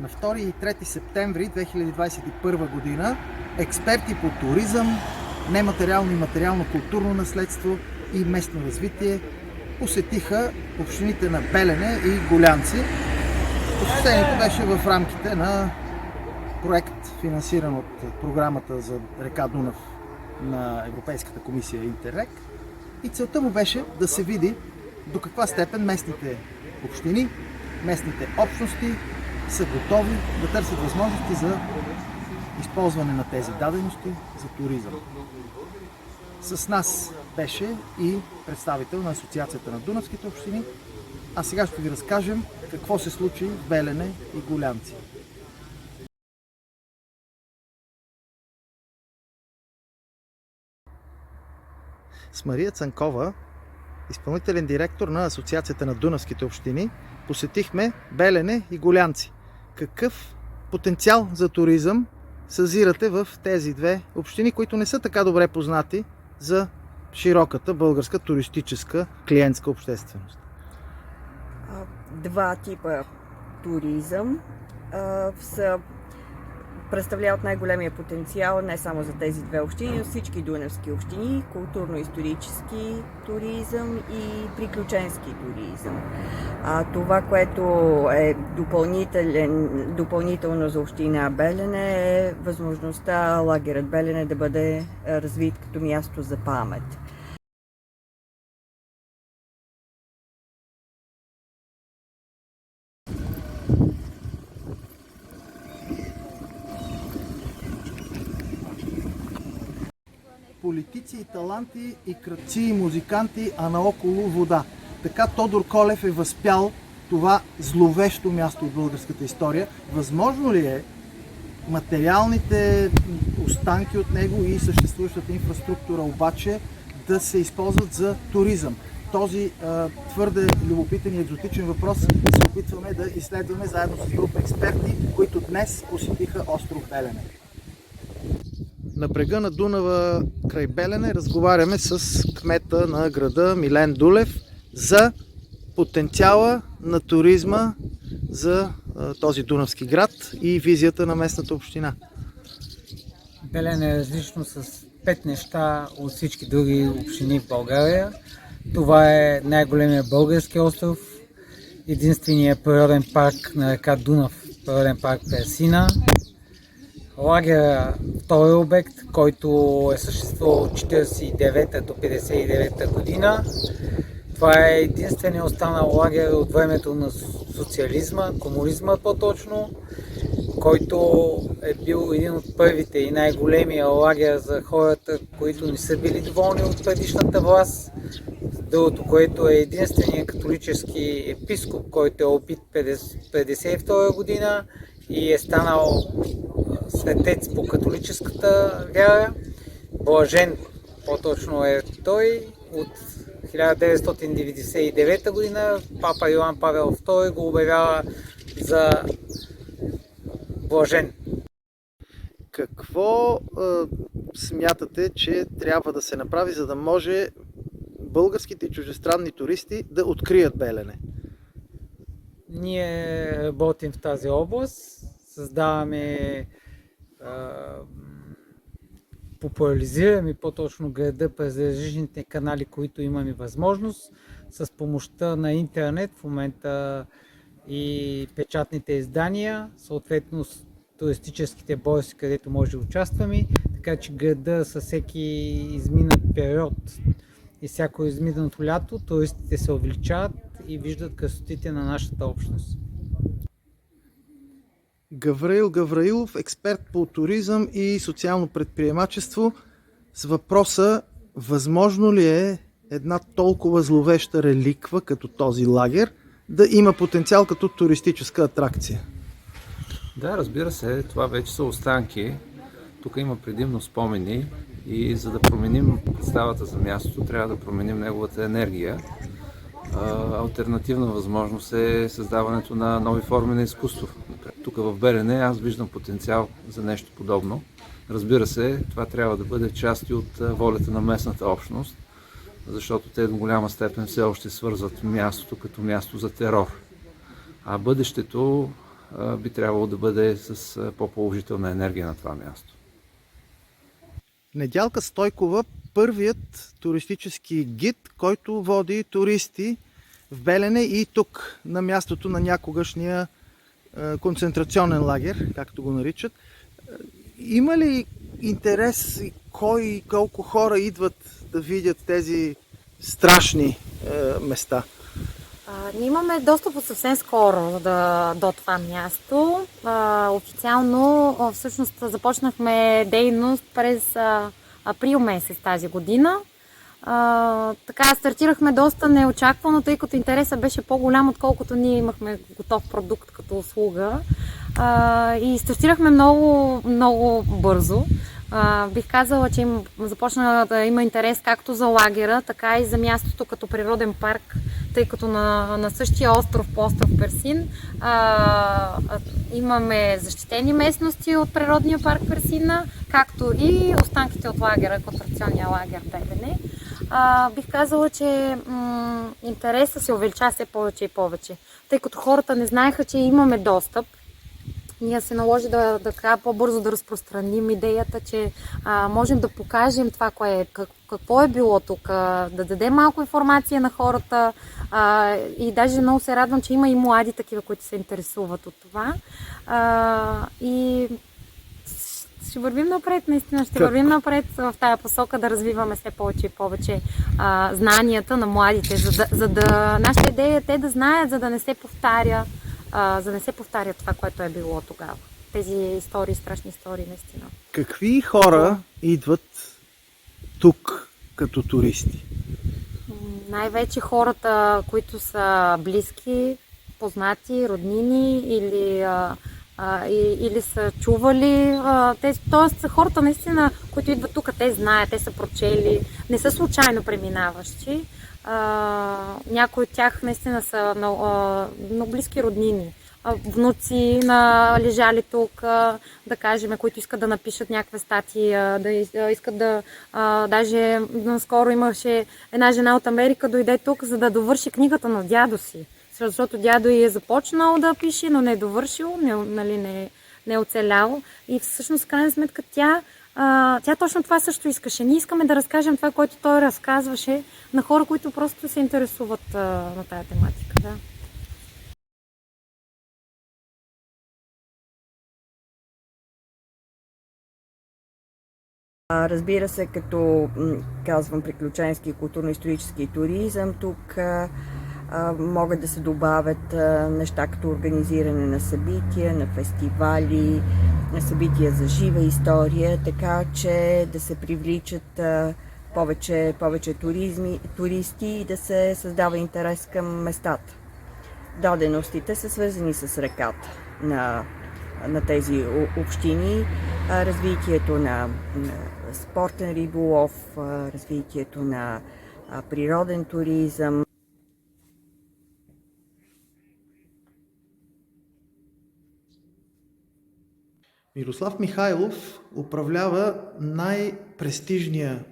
На 2 и 3 септември 2021 година експерти по туризъм, нематериално и материално културно наследство и местно развитие посетиха общините на Белене и Гулянци. Посещението беше в рамките на проект, финансиран от програмата за река Дунав на Европейската комисия Интеррек, и целта му беше да се види до каква степен местните общини, местните общности са готови да търсят възможности за използване на тези дадености за туризъм. С нас беше и представител на Асоциацията на Дунавските общини, а сега ще ви разкажем какво се случи в Белене и Гулянци. С Мария Цанкова, изпълнителен директор на Асоциацията на Дунавските общини, посетихме Белене и Гулянци. Какъв потенциал за туризъм съзирате в тези две общини, които не са така добре познати за широката българска туристическа клиентска общественост? Два типа туризъм представляват най-големия потенциал не само за тези две общини, но всички дунавски общини: културно-исторически туризъм и приключенски туризъм. Това, което е допълнително за община Белене, е възможността лагерът Белене да бъде развит като място за памет. Политици и таланти, и крадци и музиканти, а наоколо вода. Така Тодор Колев е възпял това зловещо място от българската история. Възможно ли е материалните останки от него и съществуващата инфраструктура обаче да се използват за туризъм? Този твърде любопитен и екзотичен въпрос се опитваме да изследваме заедно с група експерти, които днес посетиха остров Белене. На брега на Дунава край Белене разговаряме с кмета на града Милен Дулев за потенциала на туризма за този дунавски град и визията на местната община. Белене е различно с 5 неща от всички други общини в България. Това е най-големия български остров, единственият природен парк на река Дунав, природен парк Персина. Лагера, втори обект, който е съществувал от 1949 до 1959 година. Това е единственият останал лагер от времето на социализма, комунизма по-точно, който е бил един от първите и най-големия лагер за хората, които не са били доволни от предишната власт. Другото, което е единственият католически епископ, който е убит 1952 година и е станал светец по католическата вяра. Блажен, по-точно е той, от 1999 година папа Йоан Павел II го обявява за блажен. Какво смятате, че трябва да се направи, за да може българските и чуждестранни туристи да открият Белене? Ние работим в тази област, създаваме, популяризираме по-точно града през различните канали, които имаме възможност, с помощта на интернет, в момента и печатните издания, съответно туристическите борси, където може да участваме, така че града със всеки изминат период и всяко изминато лято туристите се увеличават и виждат красотите на нашата общност. Гавраил Гавраилов, експерт по туризъм и социално предприемачество, с въпроса: възможно ли е една толкова зловеща реликва като този лагер да има потенциал като туристическа атракция? Да, разбира се, това вече са останки. Тук има предимно спомени и за да променим представата за мястото, трябва да променим неговата енергия. Алтернативна възможност е създаването на нови форми на изкуство. Тук в Белене аз виждам потенциал за нещо подобно. Разбира се, това трябва да бъде част от волята на местната общност, защото те до голяма степен все още свързват мястото като място за терор. А бъдещето би трябвало да бъде с по-положителна енергия на това място. Недялка Стойкова, първият туристически гид, който води туристи в Белене и тук на мястото на някогашния концентрационен лагер, както го наричат. Има ли интерес кой и колко хора идват да видят тези страшни места? Ние имаме достъп от съвсем скоро до това място. Официално всъщност започнахме дейност през април месец тази година. Така стартирахме доста неочаквано, тъй като интересът беше по-голям, отколкото ние имахме готов продукт като услуга. И стартирахме много, много бързо. Бих казала, че започна да има интерес както за лагера, така и за мястото като природен парк, тъй като на същия остров, по остров Персин, имаме защитени местности от природния парк Персина, както и останките от лагера, концентрационния лагер Белене. Бих казала, че интересът се увелича все повече и повече, тъй като хората не знаеха, че имаме достъп. Ние се наложи така по-бързо да разпространим идеята, че можем да покажем това, какво е било тук, да дадем малко информация на хората и даже много се радвам, че има и млади такива, които се интересуват от това. И ще вървим напред, наистина ще вървим напред в тая посока да развиваме все повече и повече знанията на младите, за да нашата идея е те да знаят, за да не се повтаря. За да не се повтаря това, което е било тогава. Тези истории, страшни истории, наистина. Какви хора идват тук като туристи? Най-вече хората, които са близки, познати, роднини или са чували. Тоест хората наистина, които идват тук, те знаят, те са прочели, не са случайно преминаващи. Някои от тях наистина са много близки роднини. Внуци лежали тук, да кажем, които искат да напишат някакви статии, да искат да... Даже наскоро имаше една жена от Америка, дойде тук, за да довърши книгата на дядо си. Защото дядо ѝ е започнал да пише, но не е довършил, не е оцелял. И всъщност, в крайна сметка, тя точно това също искаше. Ние искаме да разкажем това, което той разказваше на хора, които просто се интересуват на тая тематика. Да. Разбира се, като казвам приключенски и културно-исторически туризъм, тук могат да се добавят неща като организиране на събития, на фестивали, на събития за жива история, така че да се привличат повече туристи и да се създава интерес към местата. Даденостите са свързани с реката на тези общини, развитието на спортен риболов, развитието на природен туризъм. Мирослав Михайлов управлява най-престижния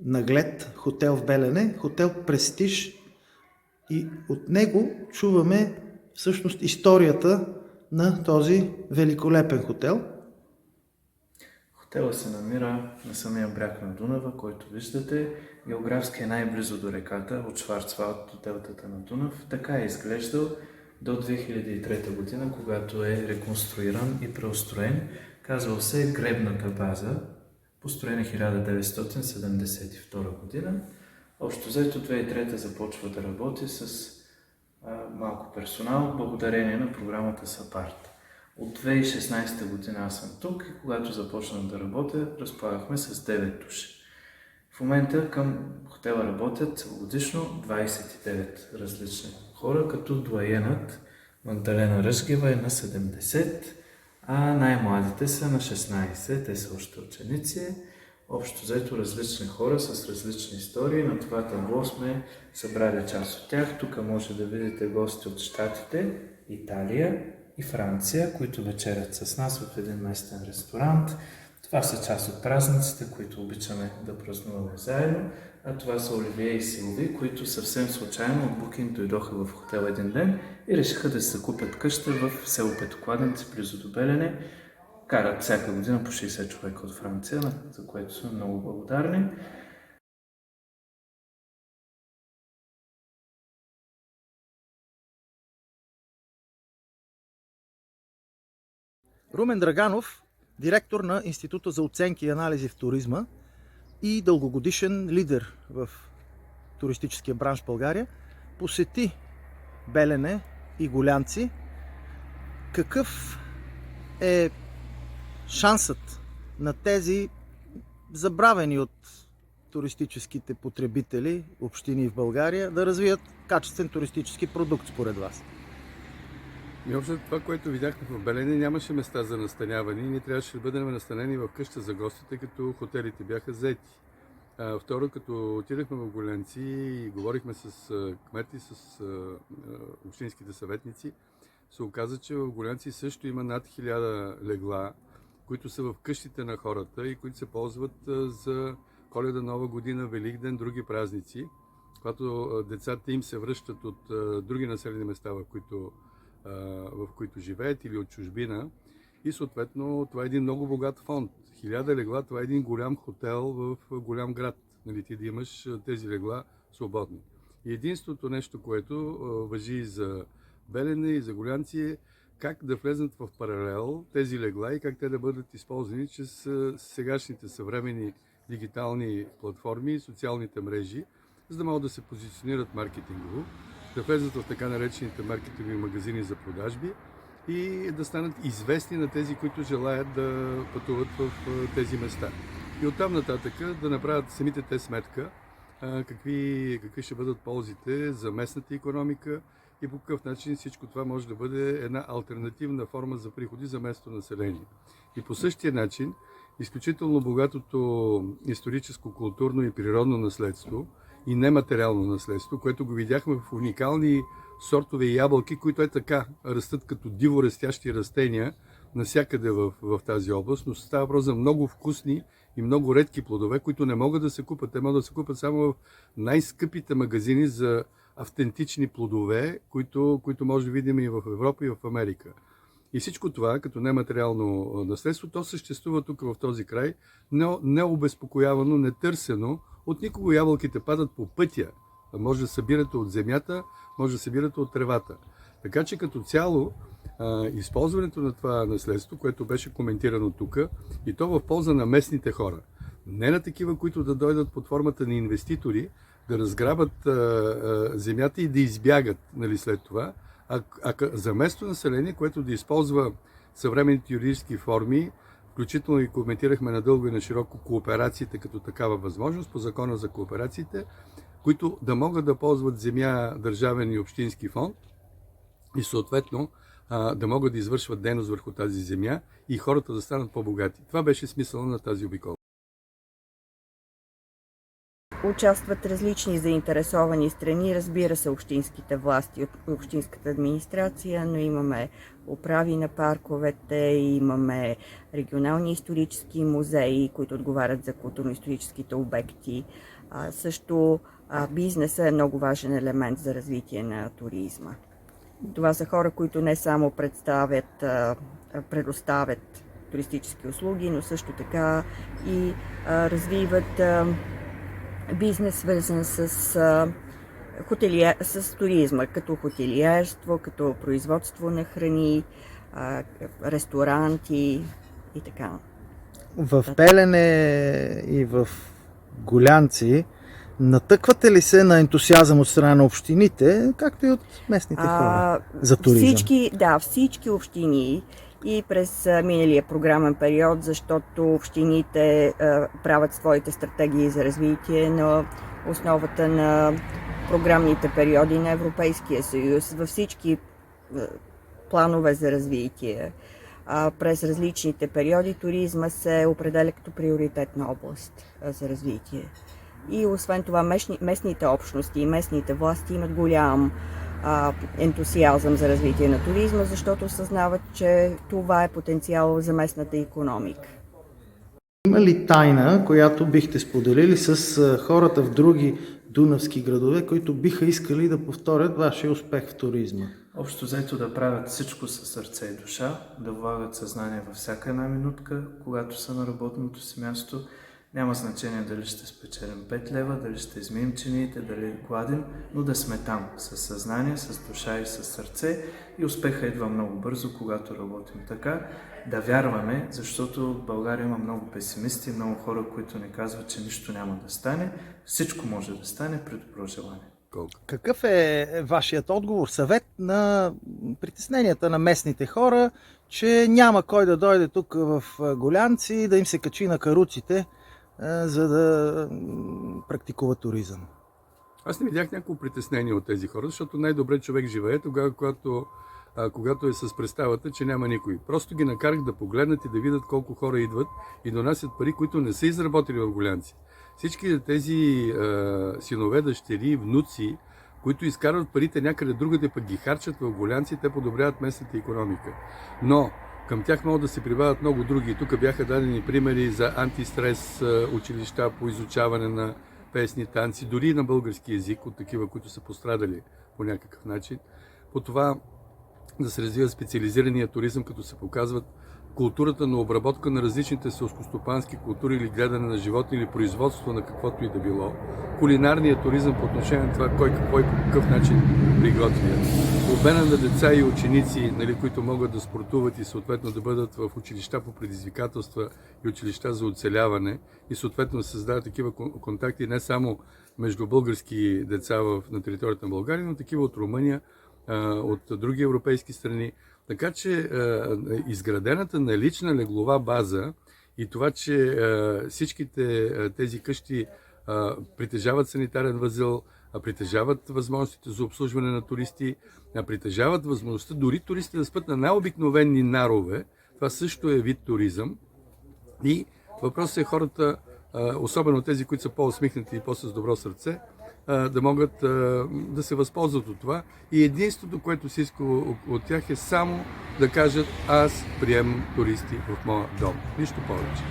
наглед хотел в Белене, хотел Престиж, и от него чуваме всъщност историята на този великолепен хотел. Хотелът се намира на самия бряг на Дунава, който виждате. Географски е най-близо до реката, от Шварцвалд до делтата на Дунав. Така е изглеждал до 2003 година, когато е реконструиран и преустроен. Казвал се Гребната база, построена 1972 година. Общо взето 2003 започва да работи с малко персонал, благодарение на програмата САПАРТ. От 2016 година аз съм тук и когато започнах да работя, разполагахме с 9 души. В момента към хотела работят целогодишно 29 различни хора, като доайенът Магдалена Ръжгева е на 70, а най-младите са на 16, те са още ученици. Общо взето различни хора с различни истории. На това табло сме събрали част от тях. Тук може да видите гости от Щатите, Италия и Франция, които вечерят с нас в един местен ресторант. Това са част от празниците, които обичаме да празнуваме заедно, а това са Оливия и Силви, които съвсем случайно от Booking дойдоха в хотел един ден и решиха да се закупят къща в село Петокладенци, близо до Белене. Карат всяка година по 60 човека от Франция, за което сме много благодарни. Румен Драганов, директор на Института за оценки и анализи в туризма и дългогодишен лидер в туристическия бранш в България, посети Белене и Гулянци. Какъв е шансът на тези забравени от туристическите потребители, общини в България, да развият качествен туристически продукт според вас? И общо това, което видяхме в Белене, нямаше места за настаняване и ние трябваше да бъдем настанени в къща за гостите, като хотелите бяха заети. Второ, като отидахме в Гулянци и говорихме с кмети, с общинските съветници, се оказа, че в Гулянци също има над 1000 легла, които са в къщите на хората и които се ползват за Коледа, Нова година, Великден, други празници, когато децата им се връщат от други населени места, в които живеят или от чужбина. И съответно това е един много богат фонд. 1000 легла, това е един голям хотел в голям град. Нали, ти да имаш тези легла свободни. И единството нещо, което важи и за Белене и за Гулянци е как да влезнат в паралел тези легла и как те да бъдат използвани чрез сегашните съвременни дигитални платформи и социалните мрежи, за да могат да се позиционират маркетингово, да влезат в така наречените маркетингови магазини за продажби и да станат известни на тези, които желаят да пътуват в тези места. И оттам нататък да направят самите те сметка какви ще бъдат ползите за местната икономика и по какъв начин всичко това може да бъде една алтернативна форма за приходи за местното население. И по същия начин изключително богатото историческо, културно и природно наследство и нематериално наследство, което го видяхме в уникални сортове ябълки, които е така растат като диво растящи растения навсякъде в тази област, но става въпрос за много вкусни и много редки плодове, които не могат да се купат. Те могат да се купат само в най-скъпите магазини за автентични плодове, които може да видим и в Европа, и в Америка. И всичко това, като нематериално наследство, то съществува тук в този край, но необезпокоявано, нетърсено. От никого ябълките падат по пътя. Може да събирате от земята, може да събирате от тревата. Така че като цяло, използването на това наследство, което беше коментирано тук, и то в полза на местните хора. Не на такива, които да дойдат под формата на инвеститори, да разграбят земята и да избягат, нали, след това, а за местно население, което да използва съвременните юридически форми, включително и коментирахме надълго и на широко кооперациите като такава възможност по закона за кооперациите, които да могат да ползват земя държавен и общински фонд и съответно да могат да извършват дейност върху тази земя и хората да станат по-богати. Това беше смисъл на тази обиколка. Участват различни заинтересовани страни, разбира се, общинските власти, общинската администрация, но имаме управи на парковете, имаме регионални исторически музеи, които отговарят за културно-историческите обекти. Също бизнесът е много важен елемент за развитие на туризма. Това са хора, които не само предоставят туристически услуги, но също така и развиват бизнес, свързан с туризма, като хотелиерство, като производство на храни, ресторанти и така. В Белене и в Гулянци натъквате ли се на ентусиазъм от страна на общините, както и от местните хора за туризъм? Всички общини и през миналия програмен период, защото общините правят своите стратегии за развитие на основата на програмните периоди на Европейския съюз, във всички планове за развитие. През различните периоди туризма се определя като приоритетна област за развитие. И освен това местните общности и местните власти имат голям ентусиазъм за развитие на туризма, защото осъзнават, че това е потенциал за местната икономика. има ли тайна, която бихте споделили с хората в други дунавски градове, които биха искали да повторят вашия успех в туризма? Общо взето да правят всичко със сърце и душа, да влагат съзнание във всяка една минутка, когато са на работното си място. Няма значение дали ще спечелим 5 лева, дали ще измием чиниите, дали гладим, но да сме там със съзнание, с душа и с сърце, и успеха идва много бързо, когато работим така. Да вярваме, защото в България има много песимисти, много хора, които ни казват, че нищо няма да стане. Всичко може да стане при добро желание. Какъв е вашият отговор, съвет на притесненията на местните хора, че няма кой да дойде тук в Гулянци, да им се качи на каруците, за да практикува туризъм? Аз не видях някакво притеснение от тези хора, защото най-добре човек живее тогава, когато е с представата, че няма никой. Просто ги накарах да погледнат и да видят колко хора идват и донасят пари, които не са изработили в Гулянци. Всички тези синове, дъщери, внуци, които изкарват парите някъде другаде, пък ги харчат в Гулянци, те подобряват местната икономика. Но към тях могат да се прибавят много други. Тук бяха дадени примери за антистрес училища по изучаване на песни, танци, дори и на български език, от такива, които са пострадали по някакъв начин. По това да се развива специализирания туризъм, като се показват културата на обработка на различните селскостопански култури или гледане на животни или производство на каквото и да било. Кулинарният туризъм по отношение на това кой какво и по какъв начин приготвя. Обмена на деца и ученици, които могат да спортуват и съответно да бъдат в училища по предизвикателства и училища за оцеляване и съответно да създават такива контакти не само между български деца на територията на България, но такива от Румъния, от други европейски страни. Така че изградената налична леглова база и това, че всичките тези къщи притежават санитарен възел, притежават възможностите за обслужване на туристи, притежават възможността дори туристите да спят на най-обикновени нарове. Това също е вид туризъм. И въпросът е хората, особено тези, които са по-усмихнати и по-с добро сърце, да могат да се възползват от това. И единството, което се иска от тях е само да кажат: аз приемам туристи в моя дом. Нищо повече.